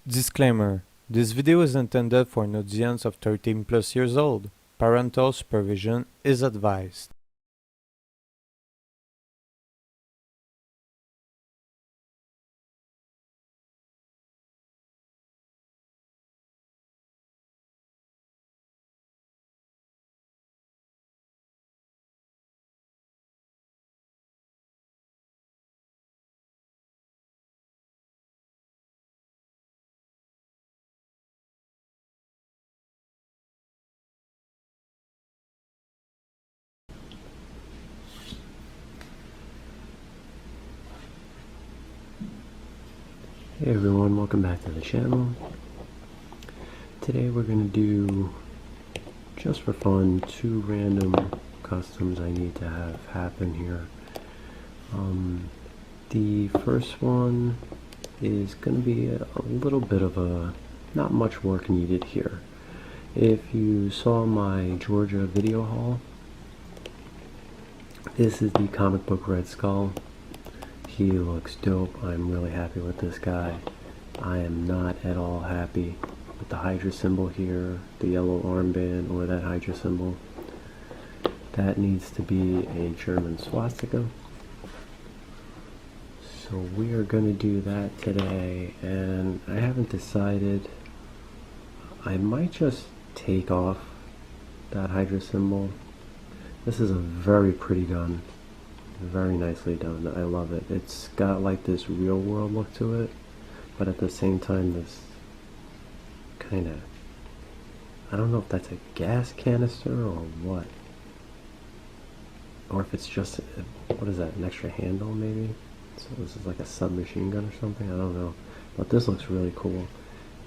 Disclaimer: this video is intended for an audience of 13 plus years old. Parental supervision is advised. Hey everyone, welcome back to the channel. Today we're going to do, just for fun, two random customs I need to have happen here. The first one is going to be a little bit of a, not much work needed here. If you saw my Georgia video haul, this is the comic book Red Skull. He looks dope. I'm really happy with this guy. I am not at all happy with the Hydra symbol here, the yellow armband, or that Hydra symbol. That needs to be a German swastika. So we are going to do that today, and I haven't decided. I might just take off that Hydra symbol. This is a very pretty gun. Very nicely done. I love it. It's got like this real world look to it, but at the same time this kind of, I don't know if that's a gas canister or what, or if it's just what is that, an extra handle maybe. So this is like a submachine gun or something, I don't know, but this looks really cool.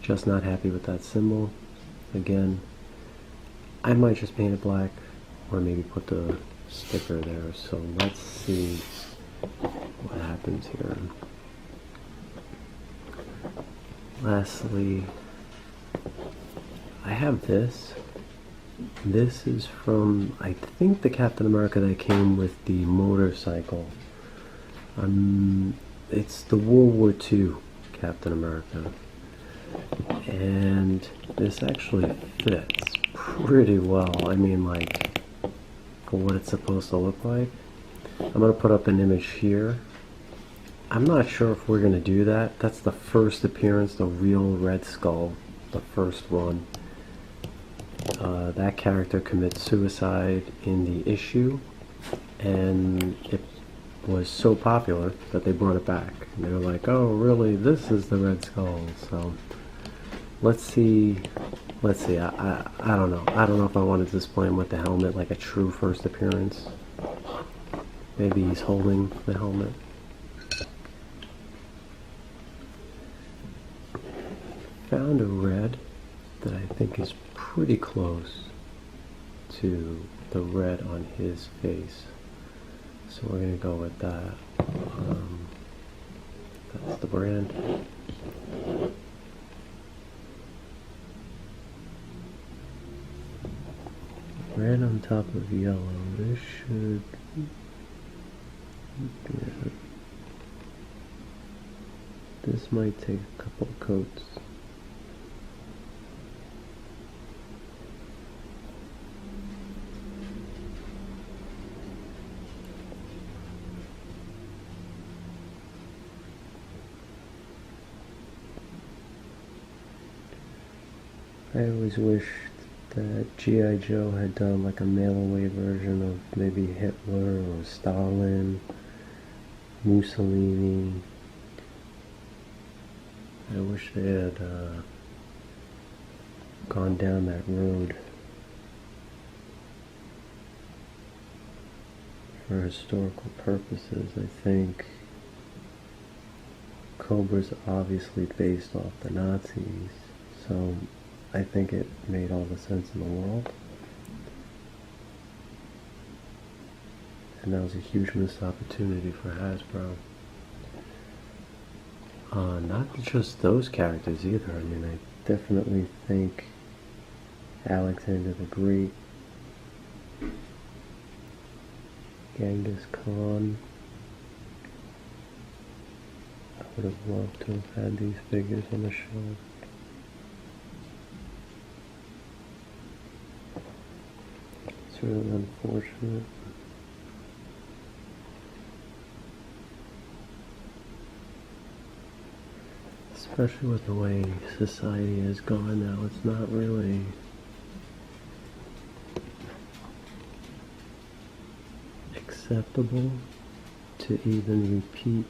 Just not happy with that symbol. Again, I might just paint it black or maybe put the sticker there. So let's see what happens here. Lastly, I have this. This is from, I think, the Captain America that came with the motorcycle. It's the World War II Captain America, and this actually fits pretty well. I mean, like, for what it's supposed to look like. I'm going to put up an image here. I'm not sure if we're going to do that. That's the first appearance, the real Red Skull, the first one. That character commits suicide in the issue, and it was so popular that they brought it back. And they were like, oh really, this is the Red Skull. So let's see. I don't know. I don't know if I want to display him with the helmet like a true first appearance. Maybe he's holding the helmet. Found a red that I think is pretty close to the red on his face. So we're going to go with that. That's the brand. Red on top of yellow. This should... yeah. This might take a couple coats. I always wished that G.I. Joe had done like a mail-away version of maybe Hitler or Stalin, Mussolini. I wish they had gone down that road for historical purposes. I think Cobra's obviously based off the Nazis, so I think it made all the sense in the world. And that was a huge missed opportunity for Hasbro. Not just those characters either. I mean, I definitely think Alexander the Great, Genghis Khan, would have loved to have had these figures on the shelf. It's really unfortunate. Especially with the way society has gone now, it's not really acceptable to even repeat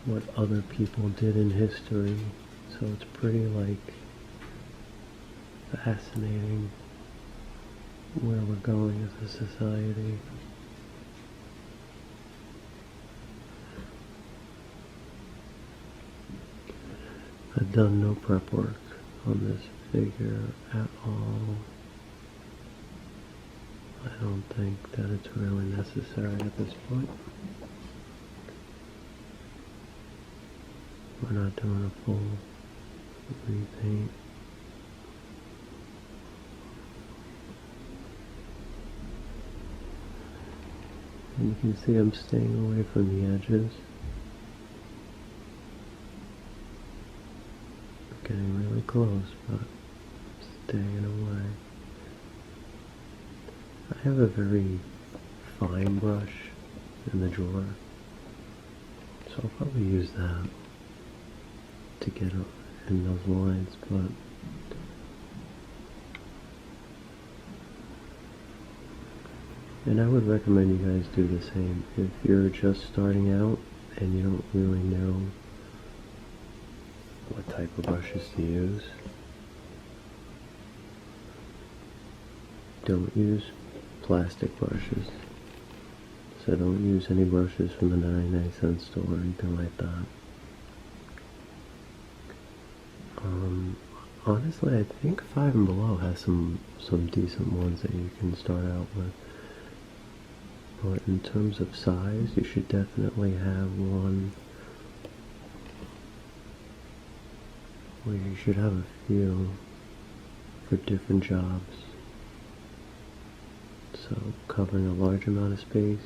what other people did in history. So it's pretty fascinating where we're going as a society. I've done no prep work on this figure at all. I don't think that it's really necessary at this point. We're not doing a full repaint. And you can see I'm staying away from the edges. Getting really close, but staying away. I have a very fine brush in the drawer, so I'll probably use that to get in those lines, but and I would recommend you guys do the same. If you're just starting out and you don't really know what type of brushes to use, don't use plastic brushes. So don't use any brushes from the 99-cent store or anything like that. Honestly, I think Five and Below has some decent ones that you can start out with. But in terms of size, you should definitely have one where you should have a few for different jobs. So covering a large amount of space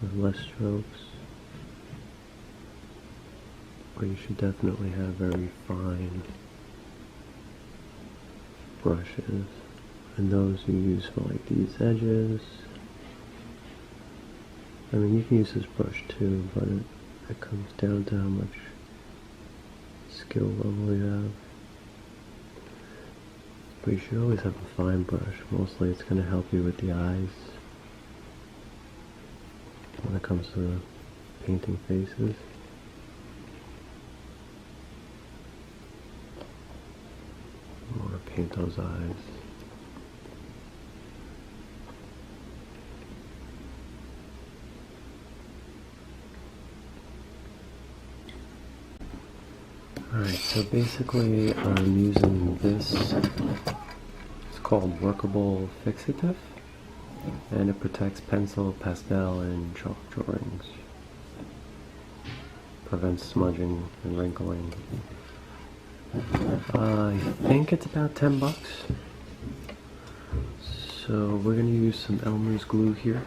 with less strokes. But you should definitely have very fine brushes. And those you use for these edges. I mean, you can use this brush too, but it comes down to how much skill level you have. But you should always have a fine brush. Mostly it's going to help you with the eyes when it comes to painting faces. I want to paint those eyes. Alright, so basically I'm using this, it's called Workable Fixative, and it protects pencil, pastel, and chalk drawings. Prevents smudging and wrinkling. I think it's about 10 bucks. So we're going to use some Elmer's glue here.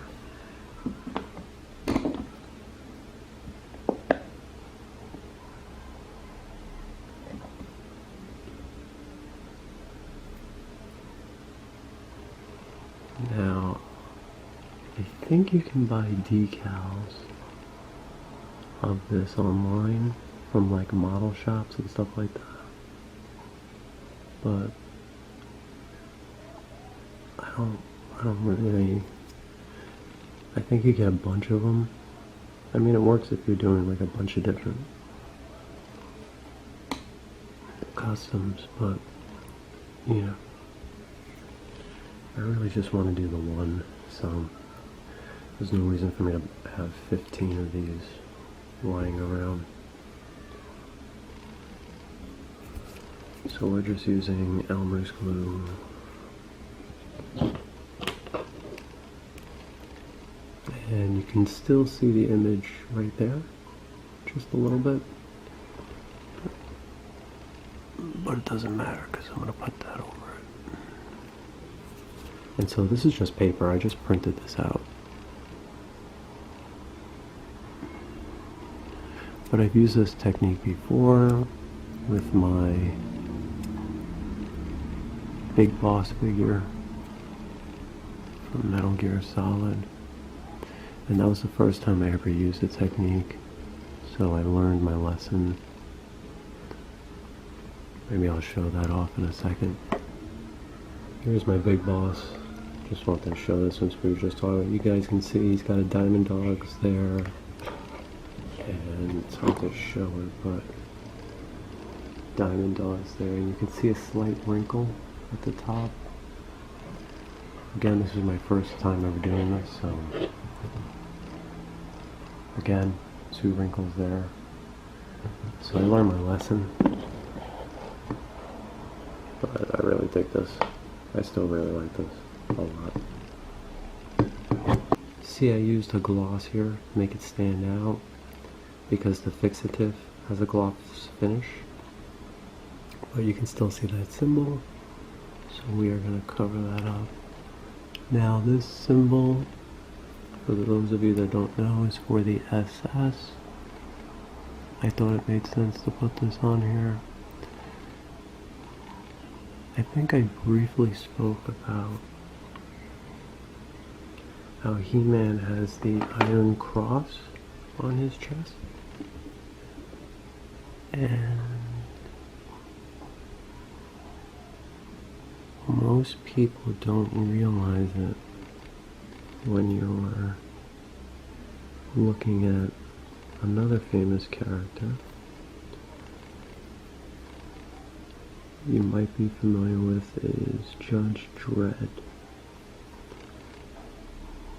Now, I think you can buy decals of this online from model shops and stuff like that. But I don't really, I think you get a bunch of them. I mean, it works if you're doing a bunch of different customs, but I really just want to do the one, so there's no reason for me to have 15 of these lying around. So we're just using Elmer's glue. And you can still see the image right there, just a little bit. But it doesn't matter because I'm going to put that over it. And so this is just paper, I just printed this out. but I've used this technique before with my Big Boss figure from Metal Gear Solid, and that was the first time I ever used the technique, so I learned my lesson. Maybe I'll show that off in a second. Here's my Big Boss. Just wanted to show this since we were just talking. You guys can see he's got a Diamond Dogs there, and it's hard to show it, but Diamond Dogs there, and you can see a slight wrinkle at the top. Again, this is my first time ever doing this, so again, 2 wrinkles there. So I learned my lesson, but I really dig this. I still really like this a lot. See, I used a gloss here to make it stand out because the fixative has a gloss finish, but you can still see that symbol, so we are going to cover that up. Now this symbol, for those of you that don't know, is for the SS. I thought it made sense to put this on here. I think I briefly spoke about how He-Man has the Iron Cross on his chest. And most people don't realize it when you're looking at another famous character you might be familiar with is Judge Dredd,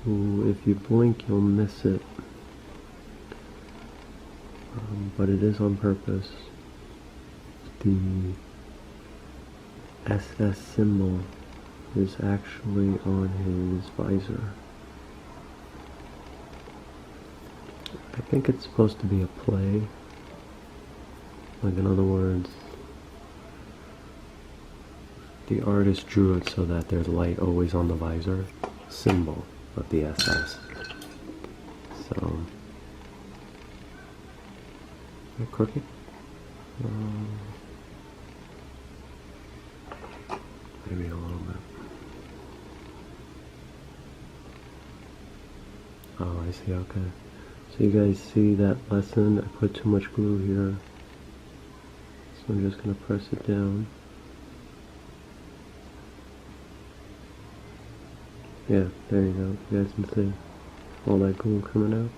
who, if you blink, you'll miss it, but it is on purpose. The SS symbol is actually on his visor. I think it's supposed to be a play. Like, in other words, the artist drew it so that there's light always on the visor symbol of the SS. So, is it crooked? Maybe a little bit. Oh, I see, okay. So you guys see that lesson? I put too much glue here. So I'm just going to press it down. Yeah, there you go. You guys can see all that glue coming out.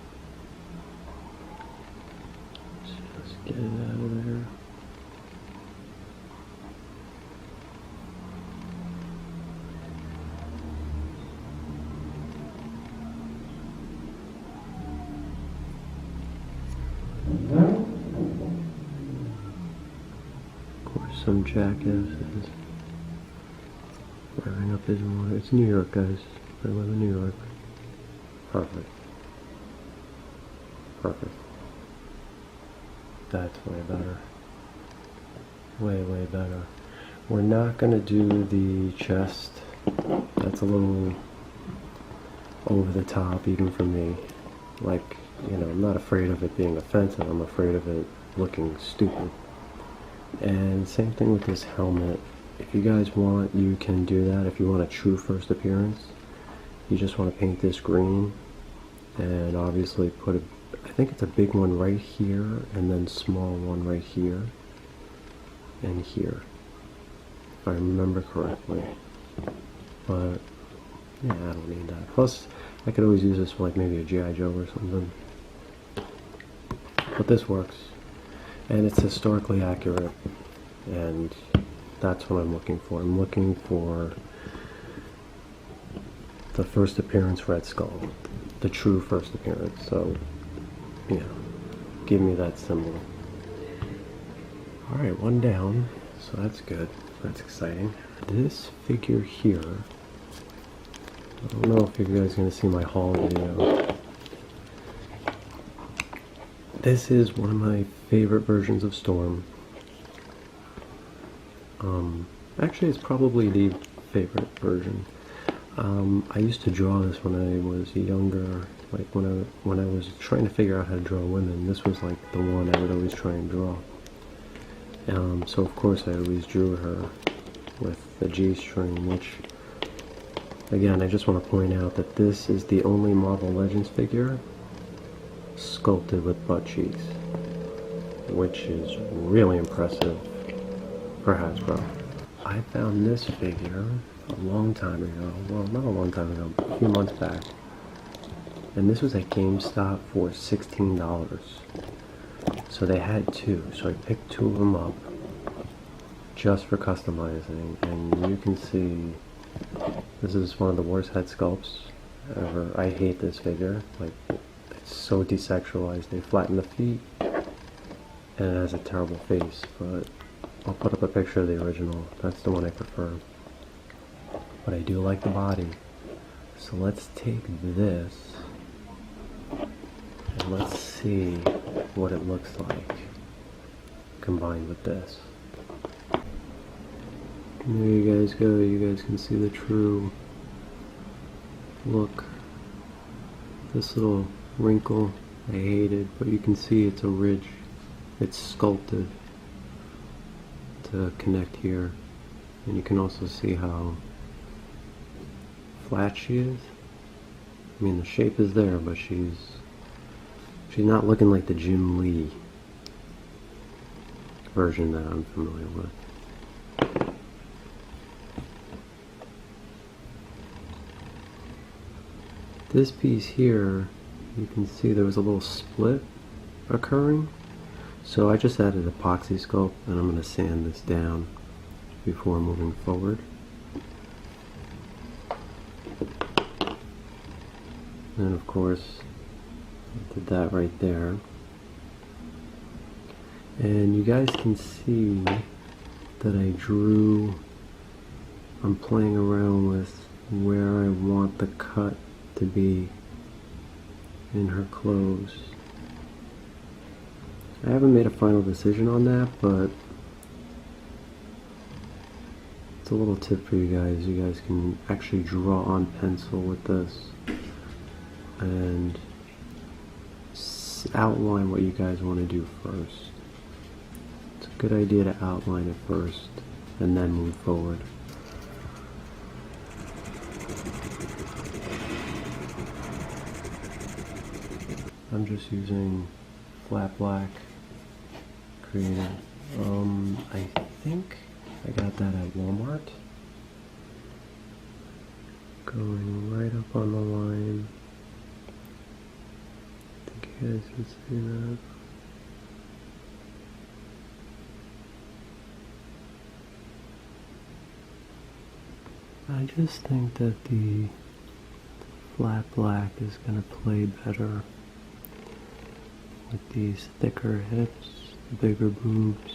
Just get it out of there. Of course, some jackass is wearing up his water. It's New York, guys. I live in New York. Perfect. Perfect. That's way better. Way, way better. We're not going to do the chest. That's a little over the top, even for me. Like, you know, I'm not afraid of it being offensive. I'm afraid of it looking stupid. And same thing with this helmet. If you guys want, you can do that. If you want a true first appearance, you just want to paint this green and obviously put a, I think it's a big one right here and then small one right here and here, if I remember correctly. But yeah, I don't need that. Plus, I could always use this for like maybe a G.I. Joe or something. But this works, and it's historically accurate, and that's what I'm looking for. I'm looking for the first appearance Red Skull, the true first appearance. So, yeah, give me that symbol. Alright, one down, so that's good. That's exciting. This figure here, I don't know if you guys are going to see my haul video. This is one of my favorite versions of Storm. Actually, it's probably the favorite version. I used to draw this when I was younger, Like when I was trying to figure out how to draw women, this was like the one I would always try and draw. So of course I always drew her with the G-string, which, again, I just want to point out that this is the only Marvel Legends figure sculpted with butt cheeks, which is really impressive for Hasbro. I found this figure a long time ago, well, not a long time ago, but a few months back, and this was at GameStop for $16. So they had two, so I picked two of them up just for customizing, and you can see this is one of the worst head sculpts ever. I hate this figure. Like, it's so desexualized. They flatten the feet, and it has a terrible face, but I'll put up a picture of the original. That's the one I prefer. But I do like the body. So let's take this, and let's see what it looks like combined with this. And there you guys go. You guys can see the true look. This little wrinkle I hated, but you can see it's a ridge. It's sculpted to connect here, and you can also see how flat she is. I mean, the shape is there, but she's not looking like the Jim Lee version that I'm familiar with. This piece here, you can see there was a little split occurring. So I just added epoxy sculpt, and I'm going to sand this down before moving forward. And of course, I did that right there. And you guys can see that I drew, I'm playing around with where I want the cut to be in her clothes. I haven't made a final decision on that, but it's a little tip for you guys. You guys can actually draw on pencil with this and outline what you guys want to do first. It's a good idea to outline it first and then move forward. I'm just using flat black creative. I think I got that at Walmart. Going right up on the line. I think you guys can see that. I just think that the flat black is going to play better with these thicker hips, bigger boobs.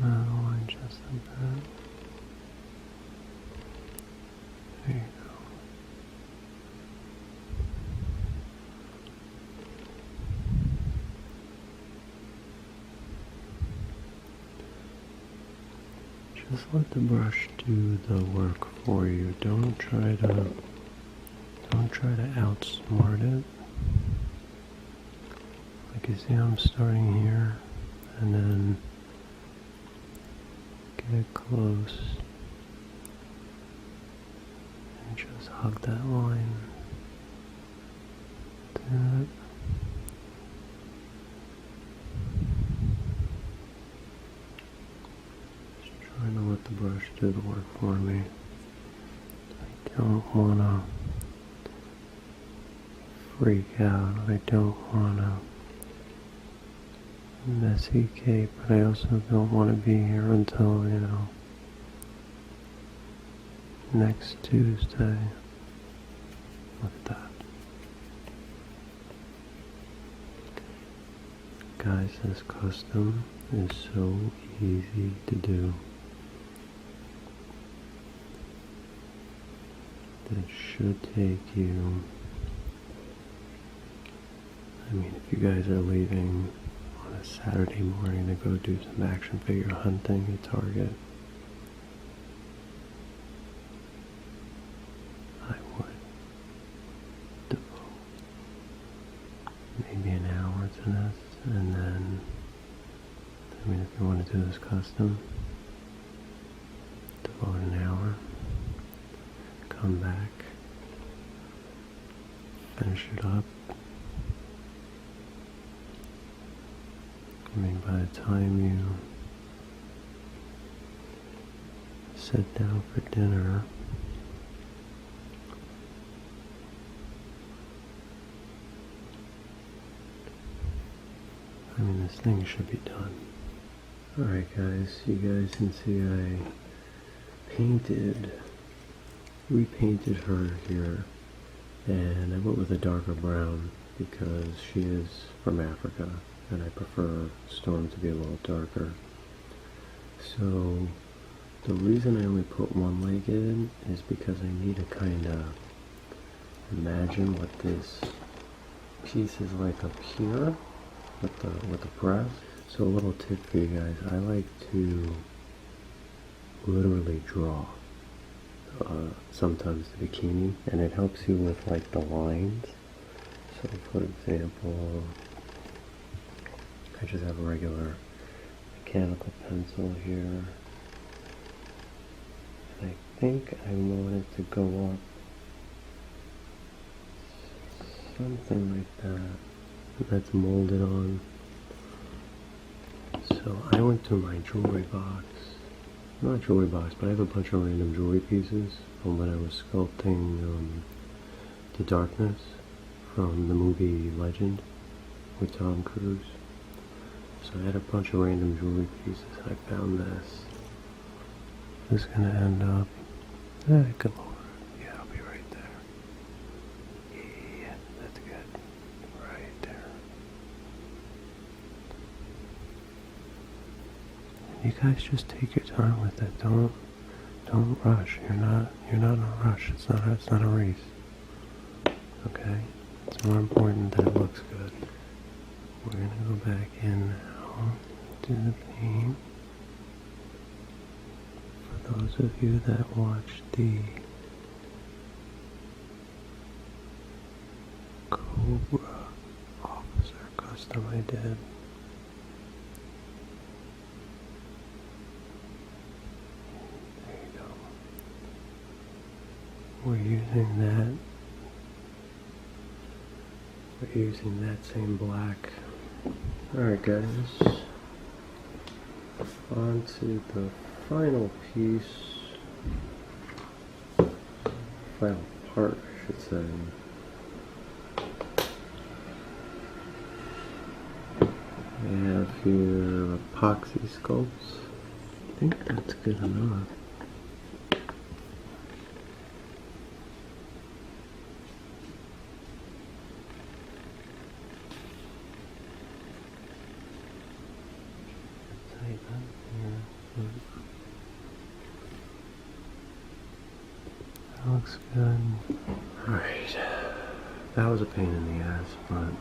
Line just like that. There you go. Just let the brush do the work for you. Don't try to outsmart it. you see I'm starting here and then get close and just hug that line to it. Just trying to let the brush do the work for me. I don't want to freak out. I don't want to messy cape, but I also don't want to be here until, next Tuesday. Look at that. Guys, this custom is so easy to do. That should take you, if you guys are leaving on a Saturday morning to go do some action figure hunting at Target, I would devote maybe an hour to this, and then, if you want to do this custom, devote an hour, come back, finish it up. By the time you sit down for dinner, this thing should be done. Alright guys, you guys can see I repainted her here, and I went with a darker brown because she is from Africa and I prefer Storm to be a little darker. So the reason I only put one leg in is because I need to kind of imagine what this piece is like up here with the breast. So a little tip for you guys, I like to literally draw sometimes the bikini, and it helps you with like the lines. So for example, I just have a regular mechanical pencil here, and I think I want it to go up something like that. That's molded on. So I went to my jewelry box, not jewelry box, but I have a bunch of random jewelry pieces from when I was sculpting The Darkness from the movie Legend with Tom Cruise. So I had a bunch of random jewelry pieces. I found this. This is going to end up, good lord, yeah, I'll be right there. Yeah, that's good, right there. You guys just take your time with it. Don't rush. You're not in a rush. It's not a race. Okay? It's more important that it looks good. We're gonna go back in now to the paint. For those of you that watched the Cobra Officer custom I did, we're using that same black. Alright guys, on to the final piece, final part I should say. I have here epoxy sculpts. I think that's good enough. That looks good. Alright. That was a pain in the ass, but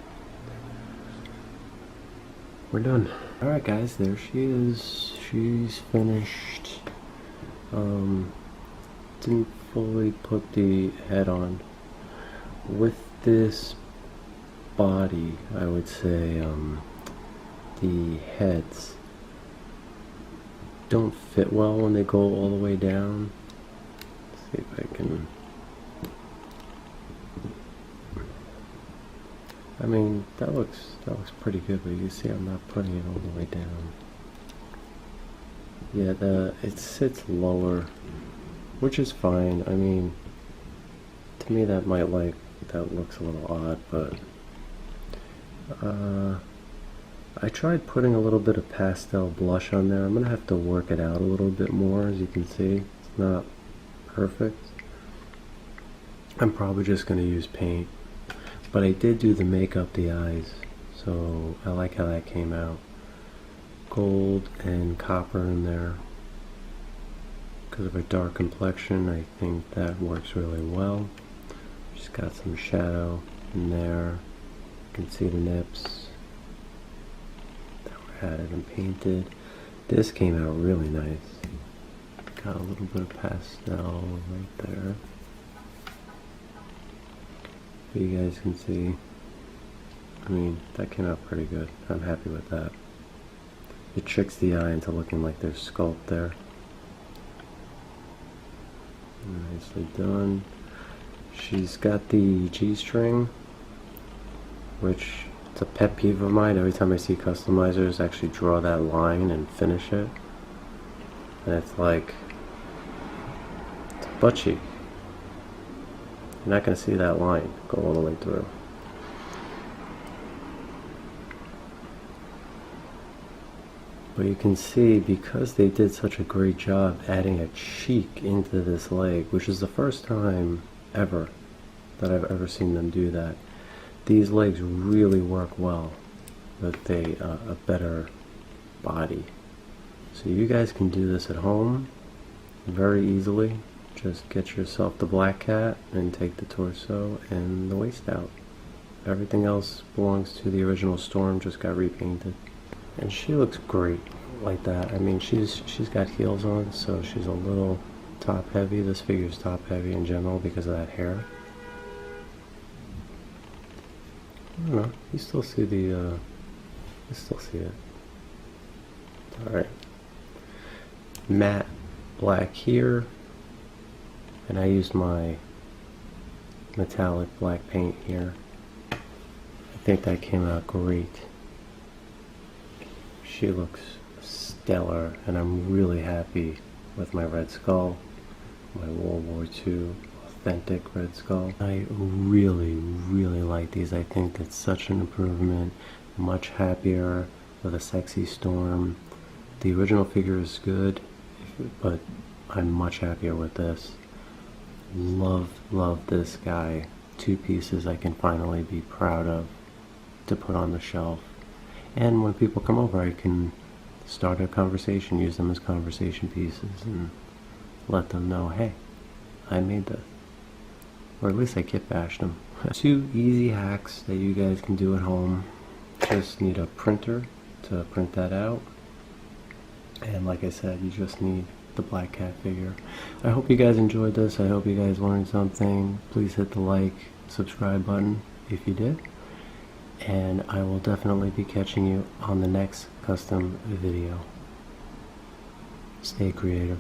we're done. Alright guys, there she is. She's finished. Didn't fully put the head on. With this body, I would say the heads don't fit well when they go all the way down. Let's see if I can. I mean, that looks pretty good, but you see I'm not putting it all the way down. Yeah, it sits lower, which is fine. I mean, to me that looks a little odd, but I tried putting a little bit of pastel blush on there. I'm gonna have to work it out a little bit more. As you can see, it's not perfect. I'm probably just gonna use paint, but I did do the makeup, the eyes, so I like how that came out. Gold and copper in there. Because of a dark complexion, I think that works really well. Just got some shadow in there. You can see the nips that were added and painted. This came out really nice. Got a little bit of pastel right there. But you guys can see, I mean, that came out pretty good. I'm happy with that. It tricks the eye into looking like there's sculpt there. Nicely done. She's got the G-string, which it's a pet peeve of mine. Every time I see customizers actually draw that line and finish it, and it's like, it's a butt cheek. You're not going to see that line go all the way through. But you can see, because they did such a great job adding a cheek into this leg, which is the first time ever that I've ever seen them do that. These legs really work well with a better body. So you guys can do this at home very easily. Just get yourself the black cat and take the torso and the waist out. Everything else belongs to the original Storm, just got repainted. And she looks great like that. I mean, she's got heels on, so she's a little top heavy. This figure's top heavy in general because of that hair. I don't know. You still see the. You still see it. All right. Matte black here, and I used my metallic black paint here. I think that came out great. She looks stellar, and I'm really happy with my Red Skull, my World War II authentic Red Skull. I really like these. I think it's such an improvement. Much happier with a sexy Storm. The original figure is good, but I'm much happier with this. Love this guy. Two pieces I can finally be proud of to put on the shelf. And when people come over, I can start a conversation, use them as conversation pieces, and let them know, hey, I made this. Or at least I kit bashed them. 2 easy hacks that you guys can do at home. Just need a printer to print that out. And like I said, you just need the black cat figure. I hope you guys enjoyed this. I hope you guys learned something. Please hit the like, subscribe button if you did. And I will definitely be catching you on the next custom video. Stay creative.